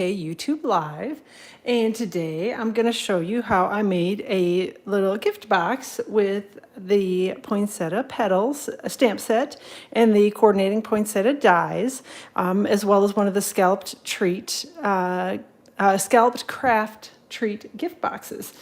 YouTube Live, and today I'm going to show you how I made a little gift box with the Poinsettia Petals stamp set and the coordinating poinsettia dies, as well as one of the scalloped Kraft treat gift boxes.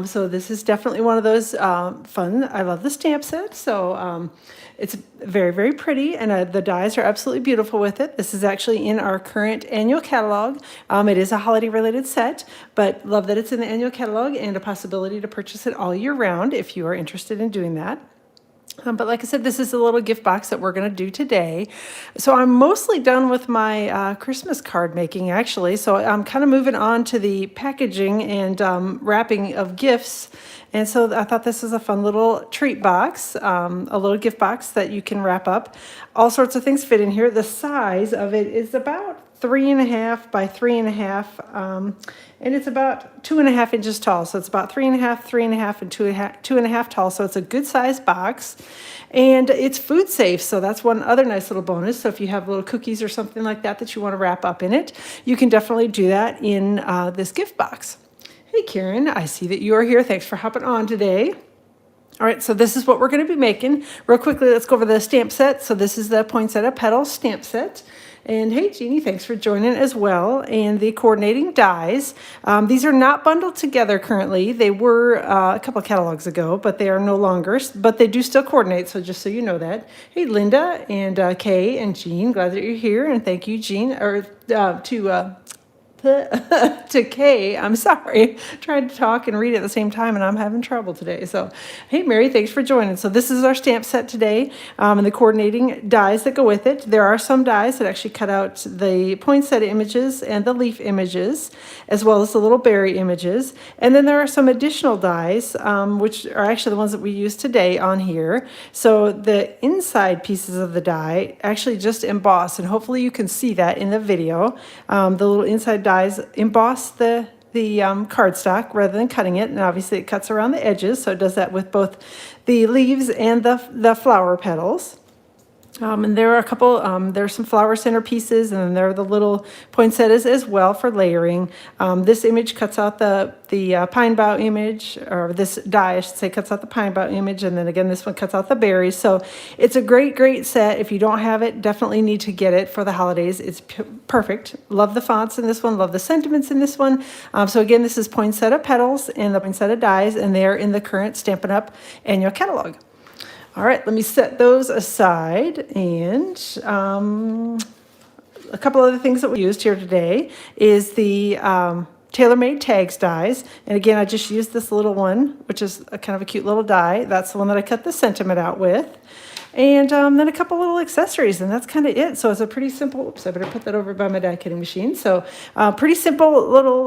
So this is definitely one of those fun. I love the stamp set, so it's very, very pretty, and the dies are absolutely beautiful with it. This is actually in our current annual catalog. It is a holiday-related set, but love that it's in the annual catalog and a possibility to purchase it all year round if you are interested in doing that. But like I said, this is a little gift box that we're going to do today. So I'm mostly done with my Christmas card making, actually. So I'm kind of moving on to the packaging and wrapping of gifts. And so I thought this is a fun little treat box, a little gift box that you can wrap up. All sorts of things fit in here. The size of it is about 3.5 by 3.5, and it's about 2.5 inches tall. So it's about 3.5, 3.5, and 2.5 tall. So it's a good size box, and it's food safe. So that's one other nice little bonus. So if you have little cookies or something like that that you want to wrap up in it, you can definitely do that in this gift box. Hey, Karen, I see that you are here. Thanks for hopping on today. All right, so this is what we're going to be making. Real quickly, let's go over the stamp set. So this is the Poinsettia Petals stamp set. And hey, Jeannie, thanks for joining as well. And the coordinating dies. These are not bundled together currently. They were a couple of catalogs ago, but they are no longer. But they do still coordinate, so just so you know that. Hey, Linda and Kay and Jean, glad that you're here. And thank you, Jean, or to Kay, I'm sorry, trying to talk and read at the same time, and I'm having trouble today. So, hey, Mary, thanks for joining. So this is our stamp set today, and the coordinating dies that go with it. There are some dies that actually cut out the poinsettia images and the leaf images, as well as the little berry images. And then there are some additional dies, which are actually the ones that we use today on here. So the inside pieces of the die actually just emboss, and hopefully you can see that in the video. The little inside dies emboss the cardstock rather than cutting it, and obviously it cuts around the edges, so it does that with both the leaves and the flower petals. And there are a couple, there's some flower center pieces, and then there are the little poinsettias as well for layering. This image cuts out the pine bough image, or this die, I should say, cuts out the pine bough image, and then again, this one cuts out the berries. So it's a great, great set. If you don't have it, definitely need to get it for the holidays. It's perfect. Love the fonts in this one, love the sentiments in this one. So again, this is Poinsettia Petals and the Poinsettia Dies, and they're in the current Stampin' Up! Annual catalog. All right, let me set those aside, and a couple other things that we used here today is the tailor-made tags dies. And again, I just used this little one, which is a kind of a cute little die. That's the one that I cut the sentiment out with. And then a couple little accessories, and that's kind of it. So it's a pretty simple, oops, I better put that over by my die cutting machine. So pretty simple little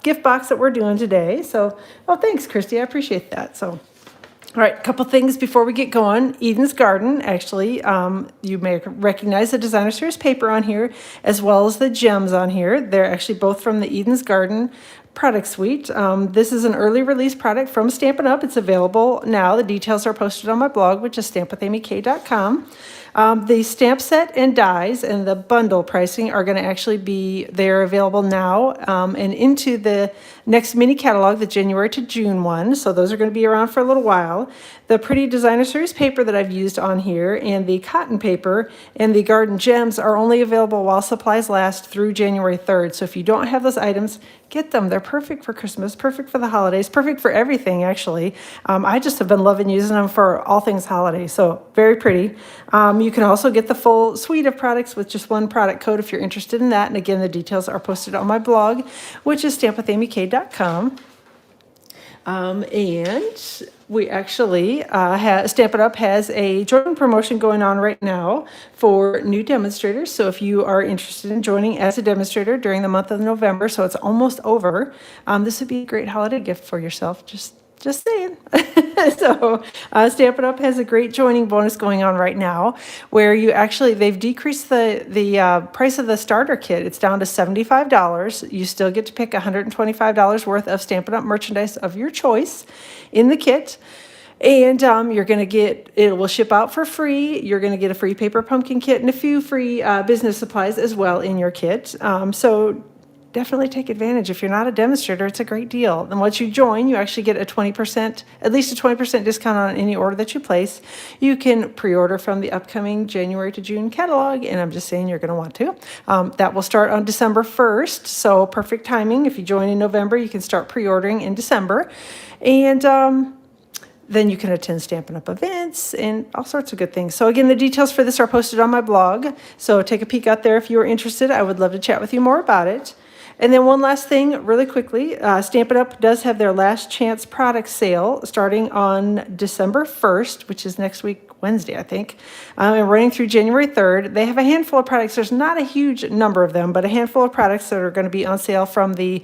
gift box that we're doing today. So, well, thanks, Christy, I appreciate that. So. All right, a couple things before we get going. Eden's Garden, actually, you may recognize the Designer Series paper on here, as well as the gems on here. They're actually both from the Eden's Garden product suite. This is an early release product from Stampin' Up! It's available now. The details are posted on my blog, which is stampwithamyk.com. The stamp set and dies and the bundle pricing are going to actually be, they're available now and into the next mini catalog, the January to June one. So those are going to be around for a little while. The pretty Designer Series paper that I've used on here and the cotton paper and the garden gems are only available while supplies last through January 3rd. So if you don't have those items, get them. They're perfect for Christmas, perfect for the holidays, perfect for everything, actually. I just have been loving using them for all things holiday, so very pretty. You can also get the full suite of products with just one product code if you're interested in that. And again, the details are posted on my blog, which is stampwithamyk.com. And we actually Stampin' Up! Has a joining promotion going on right now for new demonstrators. So if you are interested in joining as a demonstrator during the month of November, so it's almost over, this would be a great holiday gift for yourself. Just saying. So Stampin' Up! Has a great joining bonus going on right now where they've decreased the price of the starter kit. It's down to $75. You still get to pick $125 worth of Stampin' Up! Merchandise of your choice in the kit. And you're going to get, it will ship out for free. You're going to get a free paper pumpkin kit and a few free business supplies as well in your kit. So definitely take advantage. If you're not a demonstrator, it's a great deal. And once you join, you actually get a 20%, at least a 20% discount on any order that you place. You can pre-order from the upcoming January to June catalog, and I'm just saying you're going to want to. That will start on December 1st, so perfect timing. If you join in November, you can start pre-ordering in December. And then you can attend Stampin' Up! Events and all sorts of good things. So again, the details for this are posted on my blog. So take a peek out there if you are interested. I would love to chat with you more about it. And then one last thing really quickly, Stampin' Up! Does have their last chance product sale starting on December 1st, which is next week, Wednesday, I think, and running through January 3rd. They have a handful of products. There's not a huge number of them, but a handful of products that are going to be on sale from the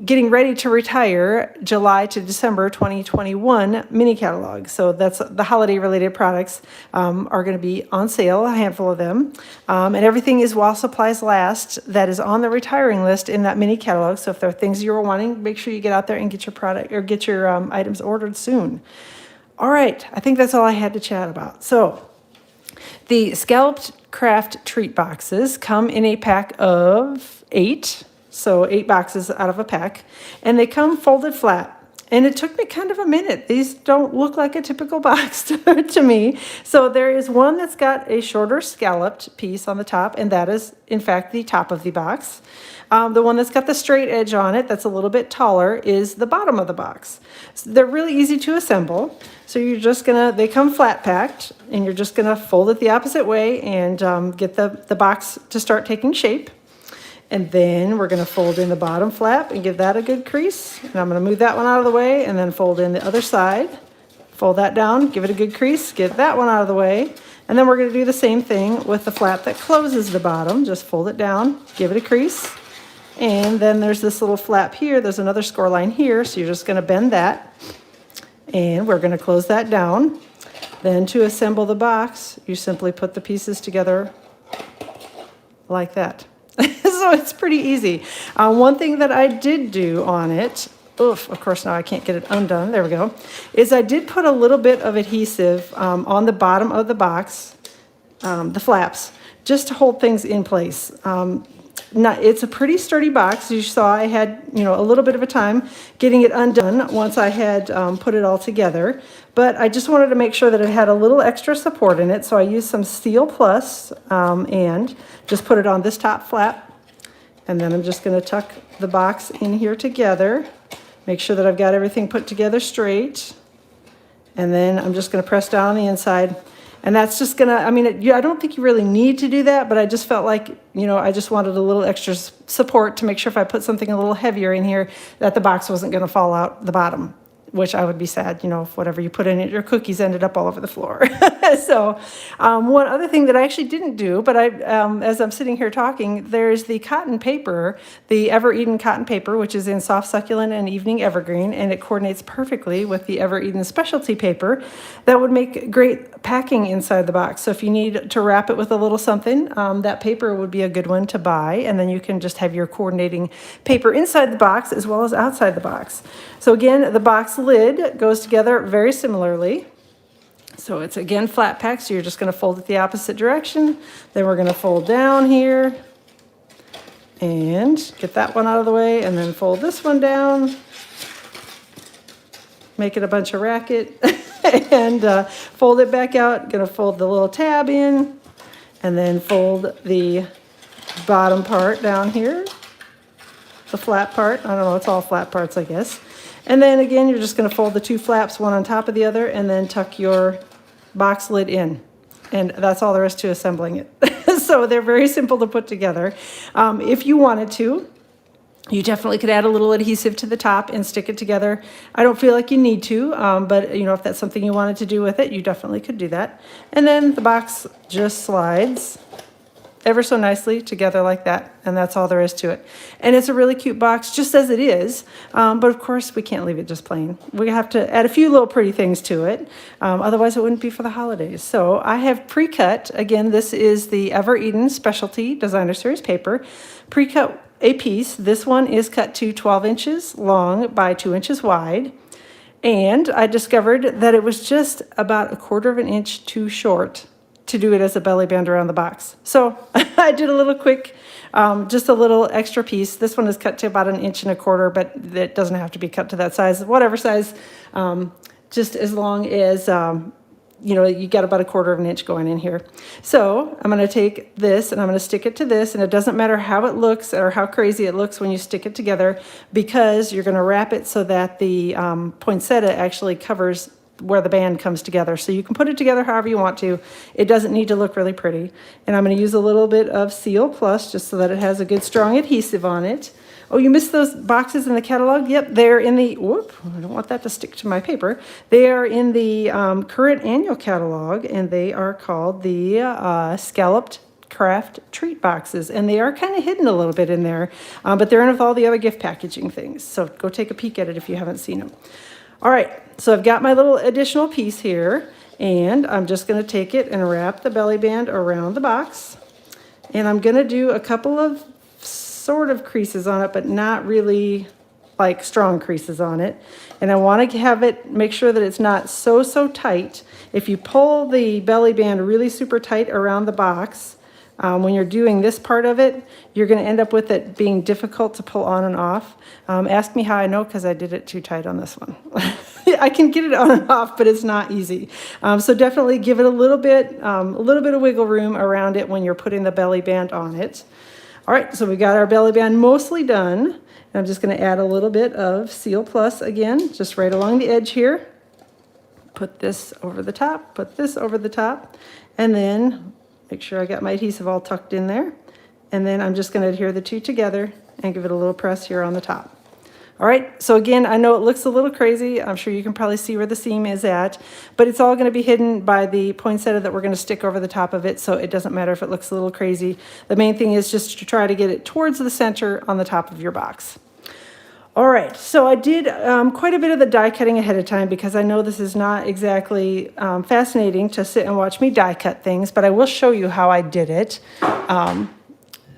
Getting Ready to Retire July to December 2021 mini catalog. So that's the holiday related products are going to be on sale, a handful of them. And everything is while supplies last that is on the retiring list in that mini catalog. So if there are things you're wanting, make sure you get out there and get your product or get your items ordered soon. All right, I think that's all I had to chat about. So the Scalloped Kraft treat boxes come in a pack of 8. So 8 boxes out of a pack, and they come folded flat. And it took me kind of a minute. These don't look like a typical box to me. So there is one that's got a shorter scalloped piece on the top, and that is, in fact, the top of the box. The one that's got the straight edge on it, that's a little bit taller, is the bottom of the box. So they're really easy to assemble. So you're just gonna, they come flat packed, and you're just gonna fold it the opposite way and get the box to start taking shape. And then we're going to fold in the bottom flap and give that a good crease. And I'm going to move that one out of the way and then fold in the other side. Fold that down, give it a good crease, get that one out of the way. And then we're going to do the same thing with the flap that closes the bottom. Just fold it down, give it a crease. And then there's this little flap here. There's another score line here. So you're just going to bend that. And we're going to close that down. Then to assemble the box, you simply put the pieces together like that. So it's pretty easy. One thing that I did do on it, of course now I can't get it undone, there we go, is I did put a little bit of adhesive on the bottom of the box, the flaps, just to hold things in place. It's a pretty sturdy box. You saw I had, a little bit of a time getting it undone once I had put it all together. But I just wanted to make sure that it had a little extra support in it. So I used some Steel Plus and just put it on this top flap. And then I'm just going to tuck the box in here together. Make sure that I've got everything put together straight. And then I'm just going to press down on the inside. And that's just going to, I don't think you really need to do that, but I just felt like, I just wanted a little extra support to make sure if I put something a little heavier in here that the box wasn't going to fall out the bottom, which I would be sad, if whatever you put in it, your cookies ended up all over the floor. So one other thing that I actually didn't do, but as I'm sitting here talking, there's the cotton paper, the Ever Eden cotton paper, which is in soft succulent and evening evergreen, and it coordinates perfectly with the Ever Eden specialty paper that would make great packing inside the box. So if you need to wrap it with a little something, that paper would be a good one to buy, and then you can just have your coordinating paper inside the box as well as outside the box. So again, the box lid goes together very similarly. So it's again flat packed, so you're just going to fold it the opposite direction. Then we're going to fold down here and get that one out of the way, and then fold this one down. Make it a bunch of racket and fold it back out. Going to fold the little tab in and then fold the bottom part down here. The flat part, I don't know, it's all flat parts, I guess. And then again, you're just going to fold the 2 flaps, one on top of the other, and then tuck your box lid in. And that's all there is to assembling it. So they're very simple to put together. If you wanted to, you definitely could add a little adhesive to the top and stick it together. I don't feel like you need to, but if that's something you wanted to do with it, you definitely could do that. And then the box just slides ever so nicely together like that, and that's all there is to it. And it's a really cute box just as it is, but of course we can't leave it just plain. We have to add a few little pretty things to it, otherwise it wouldn't be for the holidays. So I have pre-cut, again, this is the Ever Eden Specialty Designer Series paper, pre-cut a piece. This one is cut to 12 inches long by 2 inches wide, and I discovered that it was just about 1/4 of an inch too short to do it as a belly band around the box. So I did a little quick, just a little extra piece. This one is cut to about 1.25 inches, but it doesn't have to be cut to that size, whatever size, just as long as, you know, you got about 1/4 inch going in here. So I'm going to take this and I'm going to stick it to this, and it doesn't matter how it looks or how crazy it looks when you stick it together, because you're going to wrap it so that the poinsettia actually covers where the band comes together. So you can put it together however you want to. It doesn't need to look really pretty. And I'm going to use a little bit of Seal Plus just so that it has a good strong adhesive on it. Oh, you missed those boxes in the catalog? Yep, they're in the, whoop, I don't want that to stick to my paper. They are in the current annual catalog, and they are called the Scalloped Kraft treat boxes, and they are kind of hidden a little bit in there, but they're in with all the other gift packaging things. So go take a peek at it if you haven't seen them. All right, so I've got my little additional piece here, and I'm just going to take it and wrap the belly band around the box, and I'm going to do a couple of sort of creases on it, but not really like strong creases on it. And I want to have it, make sure that it's not so tight. If you pull the belly band really super tight around the box, when you're doing this part of it, you're going to end up with it being difficult to pull on and off. Ask me how I know, because I did it too tight on this one. I can get it on and off, but it's not easy. So definitely give it a little bit of wiggle room around it when you're putting the belly band on it. All right, so we got our belly band mostly done. And I'm just going to add a little bit of Seal Plus again, just right along the edge here. Put this over the top, put this over the top, and then make sure I got my adhesive all tucked in there. And then I'm just going to adhere the two together and give it a little press here on the top. All right, so again, I know it looks a little crazy. I'm sure you can probably see where the seam is at, but it's all going to be hidden by the poinsettia that we're going to stick over the top of it, so it doesn't matter if it looks a little crazy. The main thing is just to try to get it towards the center on the top of your box. All right, so I did quite a bit of the die cutting ahead of time, because I know this is not exactly fascinating to sit and watch me die cut things, but I will show you how I did it.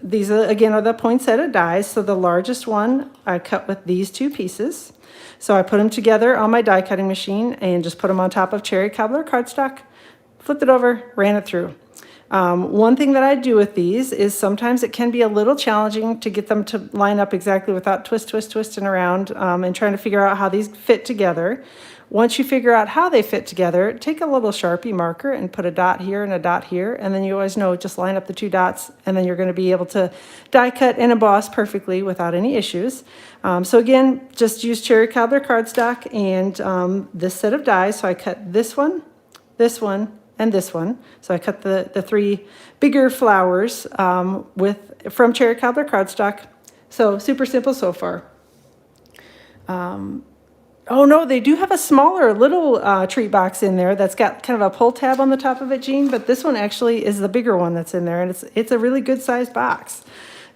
These, again, are the poinsettia dies. So the largest one I cut with these two pieces. So I put them together on my die cutting machine and just put them on top of cherry cobbler cardstock, flipped it over, ran it through. One thing that I do with these is sometimes it can be a little challenging to get them to line up exactly without twisting around and trying to figure out how these fit together. Once you figure out how they fit together, take a little Sharpie marker and put a dot here and a dot here, and then you always know, just line up the two dots, and then you're going to be able to die cut and emboss perfectly without any issues. So again, just use cherry cobbler cardstock and this set of dies. So I cut this one, and this one. So I cut the three bigger flowers from cherry cobbler cardstock. So super simple so far. Oh no, they do have a smaller little treat box in there that's got kind of a pull tab on the top of it, Jean, but this one actually is the bigger one that's in there, and it's a really good sized box.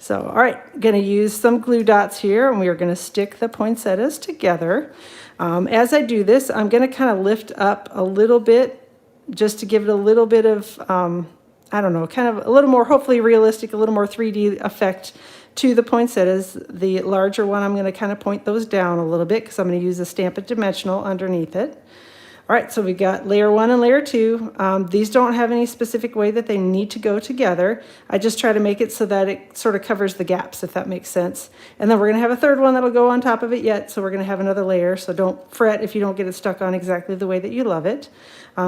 So, all right, gonna use some glue dots here, and we are gonna stick the poinsettias together. As I do this, I'm gonna kind of lift up a little bit just to give it a little bit of, I don't know, kind of a little more, hopefully realistic, a little more 3D effect to the poinsettias. The larger one, I'm going to kind of point those down a little bit because I'm going to use a Stampin' Dimensional underneath it. All right, so we've got layer 1 and layer 2. These don't have any specific way that they need to go together. I just try to make it so that it sort of covers the gaps, if that makes sense. And then we're going to have a third one that'll go on top of it yet, so we're going to have another layer. So don't fret if you don't get it stuck on exactly the way that you love it.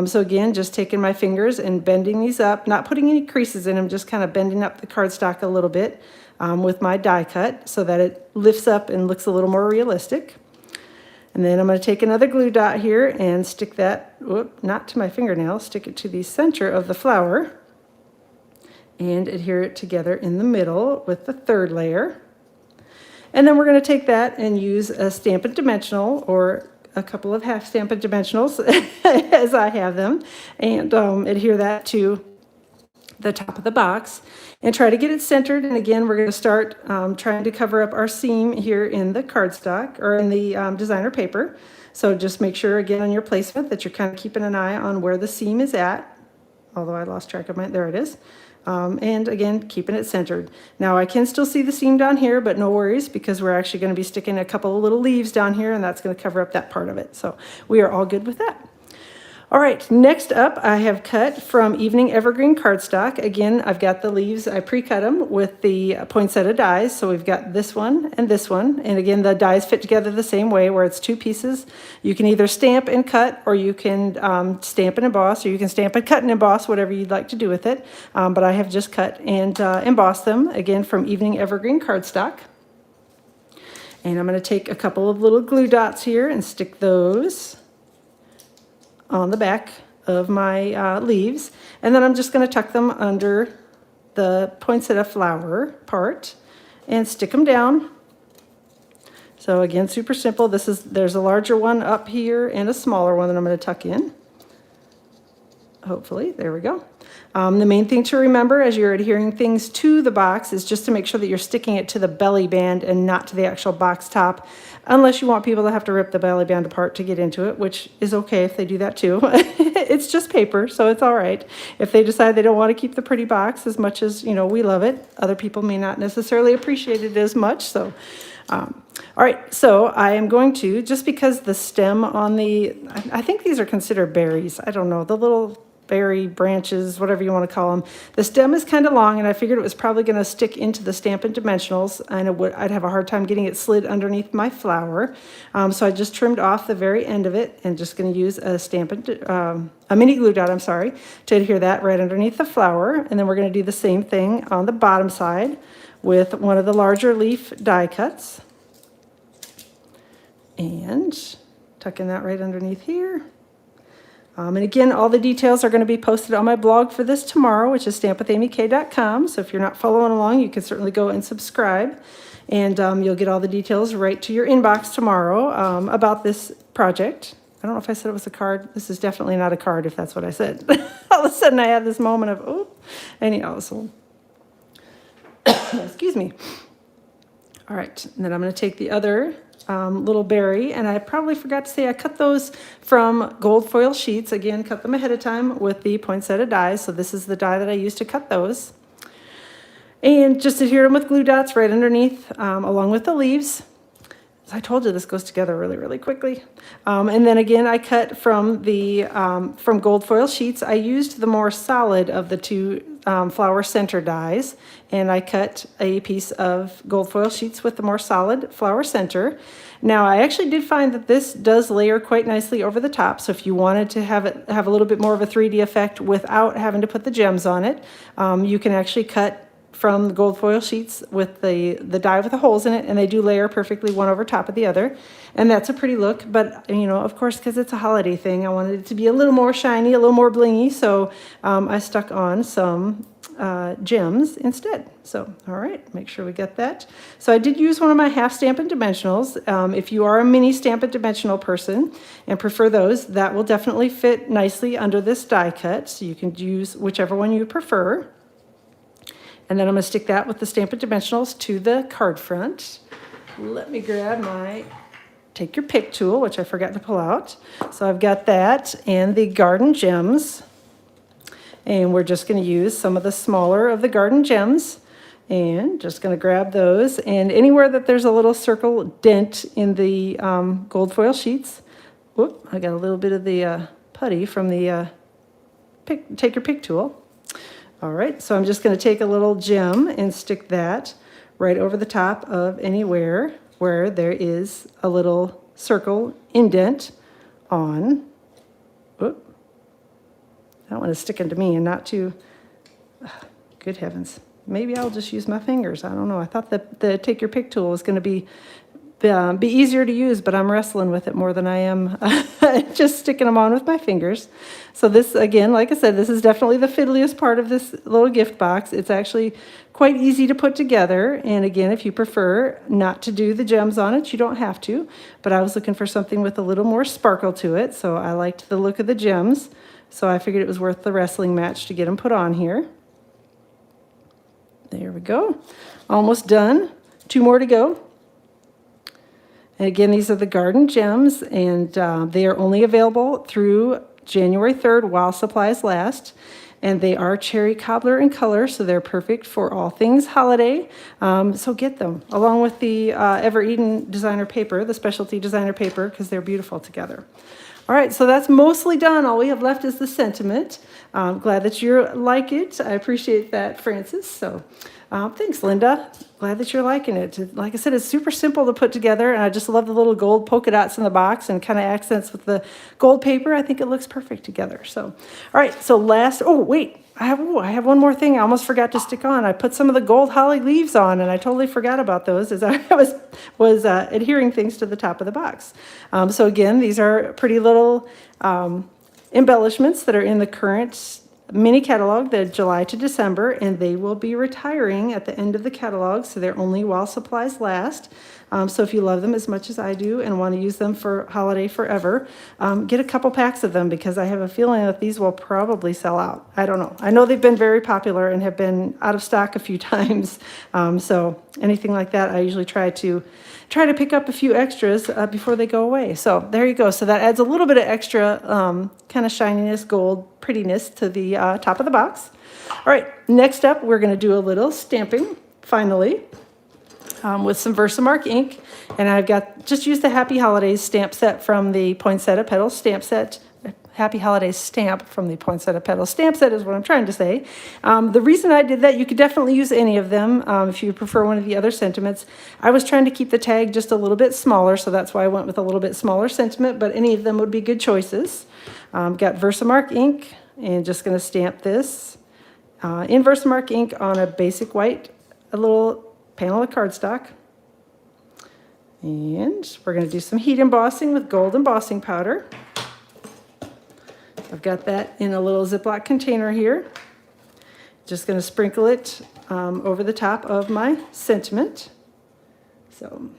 So again, just taking my fingers and bending these up, not putting any creases in them, just kind of bending up the cardstock a little bit with my die cut so that it lifts up and looks a little more realistic. And then I'm going to take another glue dot here and stick that, not to my fingernail, stick it to the center of the flower and adhere it together in the middle with the third layer. And then we're going to take that and use a Stampin' Dimensional or a couple of half Stampin' Dimensionals as I have them, and adhere that to the top of the box and try to get it centered. And again, we're going to start trying to cover up our seam here in the cardstock or in the designer paper. So just make sure again on your placement that you're kind of keeping an eye on where the seam is at, although I lost track of mine. There it is. And again, keeping it centered. Now I can still see the seam down here, but no worries because we're actually going to be sticking a couple of little leaves down here and that's going to cover up that part of it. So we are all good with that. All right, next up, I have cut from Evening Evergreen cardstock. Again, I've got the leaves, I pre-cut them with the poinsettia dies. So we've got this one. And again, the dies fit together the same way where it's two pieces. You can either stamp and cut, or you can stamp and emboss, or you can stamp and cut and emboss, whatever you'd like to do with it. But I have just cut and embossed them, again, from Evening Evergreen cardstock. And I'm going to take a couple of little glue dots here and stick those on the back of my leaves, and then I'm just going to tuck them under the poinsettia flower part and stick them down. So again, super simple. There's a larger one up here and a smaller one that I'm going to tuck in. Hopefully, there we go. The main thing to remember as you're adhering things to the box is just to make sure that you're sticking it to the belly band and not to the actual box top, unless you want people to have to rip the belly band apart to get into it, which is okay if they do that too. It's just paper, so it's all right. If they decide they don't want to keep the pretty box as much as, we love it, other people may not necessarily appreciate it as much. So, all right, so I am going to, just because the stem on I think these are considered berries. I don't know, the little berry branches, whatever you want to call them. The stem is kind of long, and I figured it was probably going to stick into the Stampin' Dimensionals, and I'd have a hard time getting it slid underneath my flower. So I just trimmed off the very end of it, and just going to use a mini glue dot, to adhere that right underneath the flower. And then we're going to do the same thing on the bottom side with one of the larger leaf die cuts. And tucking that right underneath here. And again, all the details are going to be posted on my blog for this tomorrow, which is stampwithamyk.com. So if you're not following along, you can certainly go and subscribe. And you'll get all the details right to your inbox tomorrow about this project. I don't know if I said it was a card. This is definitely not a card, if that's what I said. All of a sudden, I had this moment of, oh, anyhow, so excuse me. All right, and then I'm going to take the other little berry, and I probably forgot to say I cut those from gold foil sheets. Again, cut them ahead of time with the poinsettia dies. So this is the die that I used to cut those. And just adhere them with glue dots right underneath, along with the leaves. As I told you, this goes together really, really quickly. And then again, I cut from from gold foil sheets. I used the more solid of the two flower center dies, and I cut a piece of gold foil sheets with the more solid flower center. Now, I actually did find that this does layer quite nicely over the top, so if you wanted to have it have a little bit more of a 3D effect without having to put the gems on it, you can actually cut from the gold foil sheets with the die with the holes in it, and they do layer perfectly one over top of the other, and that's a pretty look. But of course, because it's a holiday thing, I wanted it to be a little more shiny, a little more blingy, so I stuck on some gems instead. So all right, make sure we get that. So I did use one of my half Stampin' Dimensionals. If you are a mini Stampin' Dimensional person and prefer those, that will definitely fit nicely under this die cut, so you can use whichever one you prefer. And then I'm going to stick that with the Stampin' Dimensionals to the card front. Let me grab my Take Your Pick tool, which I forgot to pull out. So I've got that and the Garden Gems. And we're just going to use some of the smaller of the Garden Gems. And just going to grab those. And anywhere that there's a little circle dent in the gold foil sheets. Whoop, I got a little bit of the putty from the Take Your Pick tool. All right, so I'm just going to take a little gem and stick that right over the top of anywhere where there is a little circle indent on. Whoop. That one is sticking to me and not to, good heavens. Maybe I'll just use my fingers. I don't know. I thought that the Take Your Pick tool was going to be easier to use, but I'm wrestling with it more than I am just sticking them on with my fingers. So this, again, like I said, this is definitely the fiddliest part of this little gift box. It's actually quite easy to put together. And again, if you prefer not to do the gems on it, you don't have to. But I was looking for something with a little more sparkle to it, so I liked the look of the gems. So I figured it was worth the wrestling match to get them put on here. There we go. Almost done. 2 more to go. And again, these are the Garden Gems, and they are only available through January 3rd while supplies last. And they are cherry cobbler in color, so they're perfect for all things holiday. So get them, along with the Ever Eden designer paper, the specialty designer paper, because they're beautiful together. All right, so that's mostly done. All we have left is the sentiment. Glad that you like it. I appreciate that, Francis. So thanks, Linda. Glad that you're liking it. Like I said, it's super simple to put together, and I just love the little gold polka dots in the box and kind of accents with the gold paper. I think it looks perfect together. So, all right, so wait, I have one more thing I almost forgot to stick on. I put some of the gold holly leaves on, and I totally forgot about those as I was adhering things to the top of the box. So again, these are pretty little embellishments that are in the current mini catalog, the July to December, and they will be retiring at the end of the catalog, so they're only while supplies last. So if you love them as much as I do and want to use them for holiday forever, get a couple packs of them, because I have a feeling that these will probably sell out. I don't know. I know they've been very popular and have been out of stock a few times. So anything like that, I usually try to pick up a few extras before they go away. So there you go. So that adds a little bit of extra kind of shininess, gold prettiness to the top of the box. All right, next up, we're going to do a little stamping, finally, with some Versamark ink. And I've just used the Happy Holidays stamp set from the Poinsettia Petals stamp set. Happy Holidays stamp from the Poinsettia Petals stamp set is what I'm trying to say. The reason I did that, you could definitely use any of them if you prefer one of the other sentiments. I was trying to keep the tag just a little bit smaller, so that's why I went with a little bit smaller sentiment, but any of them would be good choices. Got Versamark ink, and just going to stamp this in Versamark ink on a basic white, a little panel of cardstock. And we're going to do some heat embossing with gold embossing powder. I've got that in a little Ziploc container here. Just going to sprinkle it over the top of my sentiment. So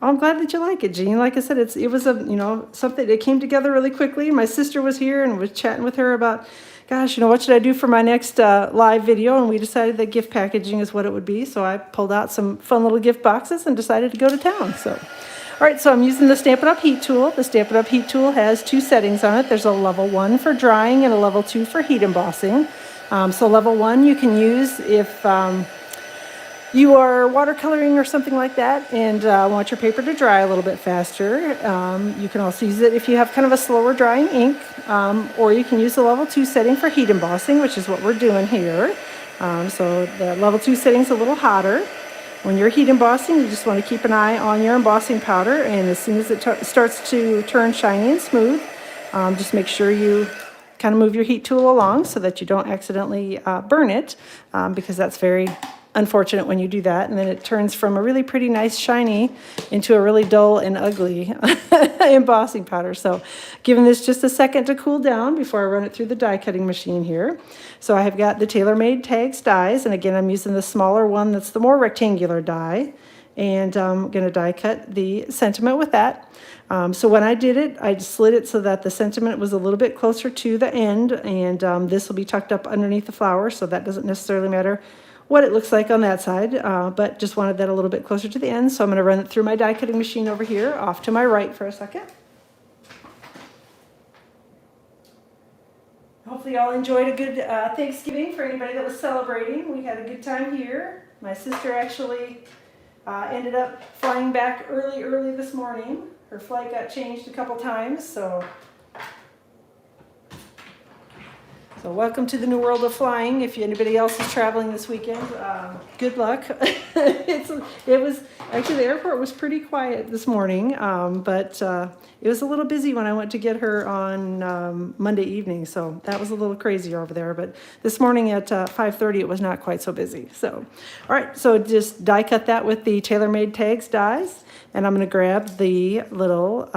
I'm glad that you like it, Jean. Like I said, it was something that came together really quickly. My sister was here and was chatting with her about, gosh, what should I do for my next live video? And we decided that gift packaging is what it would be. So I pulled out some fun little gift boxes and decided to go to town. So. All right, so I'm using the Stampin' Up! Heat tool. The Stampin' Up! Heat tool has two settings on it. There's a level 1 for drying and a level 2 for heat embossing. So level 1 you can use if you are watercoloring or something like that and want your paper to dry a little bit faster. You can also use it if you have kind of a slower drying ink, or you can use the level 2 setting for heat embossing, which is what we're doing here. So the level 2 setting is a little hotter. When you're heat embossing, you just want to keep an eye on your embossing powder, and as soon as it starts to turn shiny and smooth, just make sure you kind of move your heat tool along so that you don't accidentally burn it, because that's very unfortunate when you do that, and then it turns from a really pretty nice shiny into a really dull and ugly embossing powder. So giving this just a second to cool down before I run it through the die cutting machine here. So I have got the TaylorMade Tags dies, and again I'm using the smaller one that's the more rectangular die, and I'm going to die cut the sentiment with that. So when I did it, I slid it so that the sentiment was a little bit closer to the end, and this will be tucked up underneath the flower, so that doesn't necessarily matter what it looks like on that side, but just wanted that a little bit closer to the end. So I'm going to run it through my die cutting machine over here, off to my right for a second. Hopefully y'all enjoyed a good Thanksgiving for anybody that was celebrating. We had a good time here. My sister actually ended up flying back early this morning. Her flight got changed a couple times, so welcome to the new world of flying. If anybody else is traveling this weekend, good luck. It was actually, the airport was pretty quiet this morning, but it was a little busy when I went to get her on Monday evening, so that was a little crazier over there. But this morning at 5:30, it was not quite so busy. So, all right, so just die cut that with the TaylorMade Tags dies, and I'm going to grab the little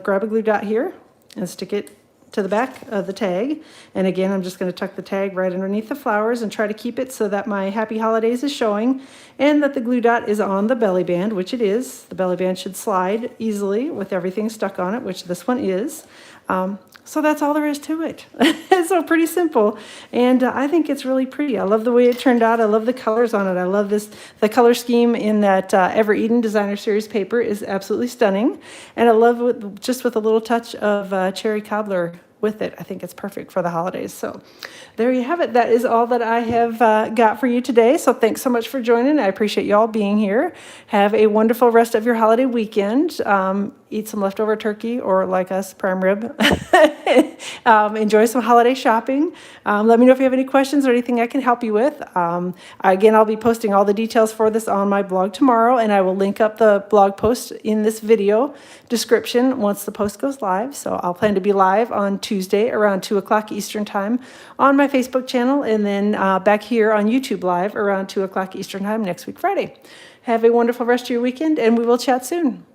grab a glue dot here and stick it to the back of the tag. And again, I'm just going to tuck the tag right underneath the flowers and try to keep it so that my Happy Holidays is showing and that the glue dot is on the belly band, which it is. The belly band should slide easily with everything stuck on it, which this one is. So that's all there is to it. It's so pretty simple, and I think it's really pretty. I love the way it turned out. I love the colors on it. I love the color scheme in that Ever Eden Designer Series paper is absolutely stunning, and I love it just with a little touch of cherry cobbler with it. I think it's perfect for the holidays. So there you have it. That is all that I have got for you today. So thanks so much for joining. I appreciate you all being here. Have a wonderful rest of your holiday weekend. eat some leftover turkey, or like us, prime rib. Enjoy some holiday shopping. Let me know if you have any questions or anything I can help you with. Again, I'll be posting all the details for this on my blog tomorrow, and I will link up the blog post in this video description once the post goes live. So I'll plan to be live on Tuesday around 2 o'clock Eastern Time on my Facebook channel, and then back here on YouTube Live around 2 o'clock Eastern Time next week, Friday. Have a wonderful rest of your weekend, and we will chat soon.